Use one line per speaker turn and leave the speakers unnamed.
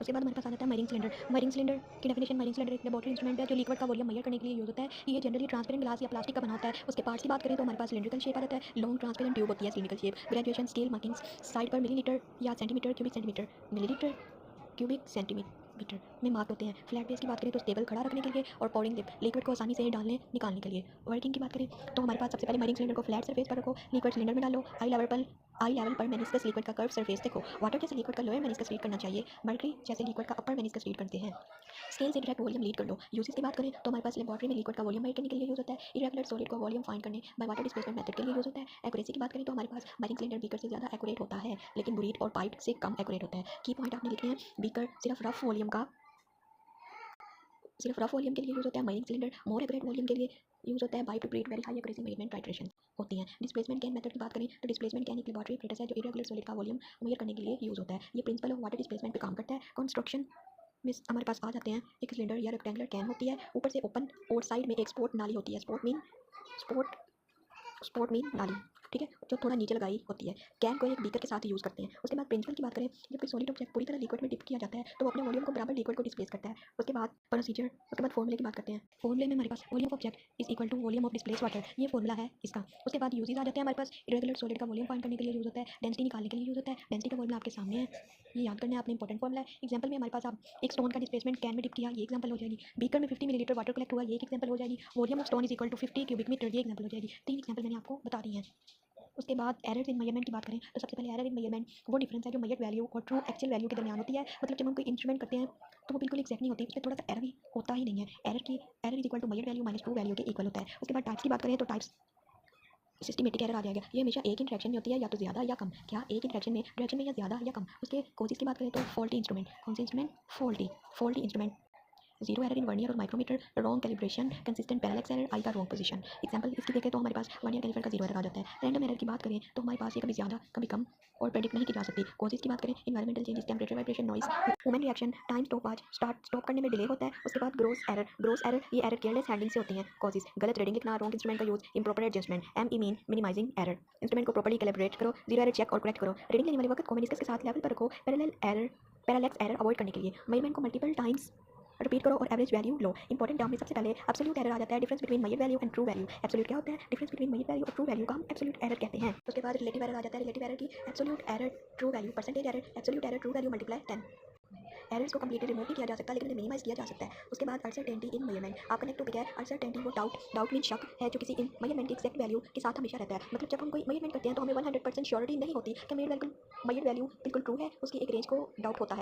उसके बाद हमारे पास आ जाता है मरीन सिलेंडर। मरीन सिलेंडर की डेफिनेशन, मरीन सिलेंडर एक लेबोरेटरी इंस्ट्रूमेंट है जो लिक्विड का वॉल्यूम मेजर करने के लिए यूज होता है। ये जनरली ट्रांसपेरेंट ग्लास या प्लास्टिक का बना होता है। उसके पार्ट्स की बात करें तो हमारे पास सिलेंड्रिकल शेप आ जाता है, लॉन्ग ट्रांसपेरेंट ट्यूब होती है, cylindrical shape, graduation scale markings side पर मिलीलीटर या centimetre, cubic centimetre, millilitre cubic centimetre में मार्क होते हैं। फ्लैट बेस की बात करें तो स्टेबल खड़ा रखने के लिए और पोरिंग लिप लिक्विड को आसानी से डालने निकालने के लिए। वर्किंग की बात करें तो हमारे पास सबसे पहले मरीन सिलेंडर को फ्लैट सरफेस पर रखो, लिक्विड सिलेंडर में डालो, आई लेवल पर मेनिस्कस लिक्विड का कर्व सरफेस देखो। वाटर जैसे लिक्विड का लोअर मेनिस्कस रीड करना चाहिए, मर्करी जैसे लिक्विड का अपर मेनिस्कस रीड करते हैं। स्केल से डायरेक्ट वॉल्यूम लीड कर लो। यूजेस की बात करें तो हमारे पास लेबोरेटरी में लिक्विड का वॉल्यूम मेजर करने के लिए यूज होता है। इरेगुलर सॉलिड का वॉल्यूम फाइंड करने बाय वाटर डिस्प्लेसमेंट मेथड के लिए यूज होता है। एक्यूरेसी की बात करें तो हमारे पास मरीन सिलेंडर बीकर से ज़्यादा एक्यूरेट होता है, लेकिन बुरीट और पाइप से कम एक्यूरेट होता है। की पॉइंट आपने लिखे हैं, बीकर सिर्फ रफ वॉल्यूम के लिए यूज होता है। Marine cylinder more accurate volume के लिए यूज होता है। By two create very high accuracy measurement titration होती हैं। डिस्प्लेसमेंट कैन मेथड की बात करें तो डिस्प्लेसमेंट कैन एक लेबोरेटरी एपरेटस है जो इरेगुलर सॉलिड का वॉल्यूम मेजर करने के लिए यूज होता है। ये प्रिंसिपल ऑफ वाटर डिस्प्लेसमेंट पे काम करता है। कंस्ट्रक्शन में हमारे पास आ जाते हैं, एक सिलेंडर या रेक्टेंगुलर कैन होती है, ऊपर से ओपन और साइड में एक स्पोर्ट नाली होती है। स्पोर्ट मीन नाली, ठीक है, जो थोड़ा नीचे लगाई होती है। कैन को एक बीकर के साथ यूज़ करते हैं। उसके बाद प्रिंसिपल की बात करें, जब कोई सॉलिड ऑब्जेक्ट पूरी तरह लिक्विड में डिप किया जाता है तो वो अपने वॉल्यूम को बराबर लिक्विड को डिस्प्लेस करता है। उसके बाद प्रोसीजर, उसके बाद फॉर्मूले की बात करते हैं। फॉर्मूले में हमारे पास volume of object is equal to volume of displace water, ये फॉर्मूला है इसका। उसके बाद यूजेस आ जाते हैं हमारे पास। इरेगुलर सॉलिड का वॉल्यूम फाइंड करने के लिए यूज होता है, डेंसिटी निकालने के लिए यूज होता है। डेंसिटी का फॉर्मूला आपके सामने है, ये याद करना है आपने, इंपॉर्टेंट फॉर्मूला है। एग्जाम्पल में हमारे पास आप एक स्टोन का डिस्प्लेसमेंट कैन में डिप किया, ये एग्जाम्पल हो जाएगी। बीकर में 50 मिलीलीटर वाटर कलेक्ट हुआ, ये एक एग्जाम्पल हो जाएगी। Volume of stone is equal to 50 cubic metre, ये एग्जाम्पल हो जाएगी। 3 एग्जाम्पल मैंने आपको बता दी हैं। उसके बाद एरर इन मेजरमेंट की बात करें तो सबसे पहले एरर इन मेजरमेंट वो डिफरेंस है जो मेजर्ड वैल्यू और ट्रू एक्चुअल वैल्यू के दरमियान होती है। मतलब जब हम कोई इंस्ट्रूमेंट करते हैं तो वो बिल्कुल एक्जैक्ट नहीं होती, उसमें थोड़ा सा एरर भी होता ही नहीं है। Error is equal to measured value minus true value के इक्वल होता है। उसके बाद टाइप्स की बात करें तो टाइप्स सिस्टमेटिक एरर आ जाएगा। ये हमेशा एक इंटरेक्शन में होती है, या तो ज़्यादा या कम। क्या एक इंटरेक्शन में या ज़्यादा या कम। उसके कोजेस की बात करें तो फॉल्टी इंस्ट्रूमेंट, कौन से instrument, faulty instrument, zero error in vernier और micrometer, wrong calibration, consistent parallax error, eye का रॉन्ग पोजीशन। एग्जांपल इसकी देखें तो हमारे पास वर्नियर कैलिपर का जीरो एरर आ जाता है। रैंडम एरर की बात करें तो हमारे पास ये कभी ज़्यादा कभी कम और प्रेडिक्ट नहीं की जा सकती। कॉजेस की बात करें, environmental changes, temperature, vibration, noise, human reaction, time stop करने में डिले होता है। उसके बाद ग्रोस एरर, ये एरर केयरलेस हैंडलिंग से होती हैं। कॉजेस गलत रीडिंग लिखना, रॉन्ग इंस्ट्रूमेंट का use, improper adjustment, mean minimizing error, instrument को प्रॉपर्ली कैलिब्रेट करो, जीरो एरर चेक और करेक्ट करो। रीडिंग लेने वाले वक्त को मेनिस्कस के साथ लेवल पर रखो, पैरेलैक्स एरर अवॉइड करने के लिए। मेजरमेंट को मल्टीपल टाइम्स रिपीट करो और एवरेज वैल्यू लो। इंपॉर्टेंट टर्म में सबसे पहले एब्सोल्यूट एरर आ जाता है, difference between measure value and true value. Absolute क्या होता है, डिफरेंस बिटवीन मेजर वैल्यू और ट्रू वैल्यू का हम एब्सोल्यूट एरर कहते हैं। उसके बाद रिलेटिव एरर आ जाता है, रिलेटिव एरर की absolute error true value, percentage error, absolute error true value multiply 10। Errors को कंप्लीटली रिमूव नहीं किया जा सकता, लेकिन मिनिमाइज किया जा सकता है। उसके बाद अनसर्टेनिटी इन मेजरमेंट, आपका नेक्स्ट टॉपिक है अनसर्टेनिटी। वो डाउट मीन शक है जो किसी इन मेजरमेंट की एक्जैक्ट वैल्यू के साथ हमेशा रहता है। मतलब जब हम कोई मेजरमेंट करते हैं तो हमें 100% श्योरिटी नहीं होती कि मेजर वैल्यू बिल्कुल ट्रू है, उसकी एक रेंज को डाउट होता है।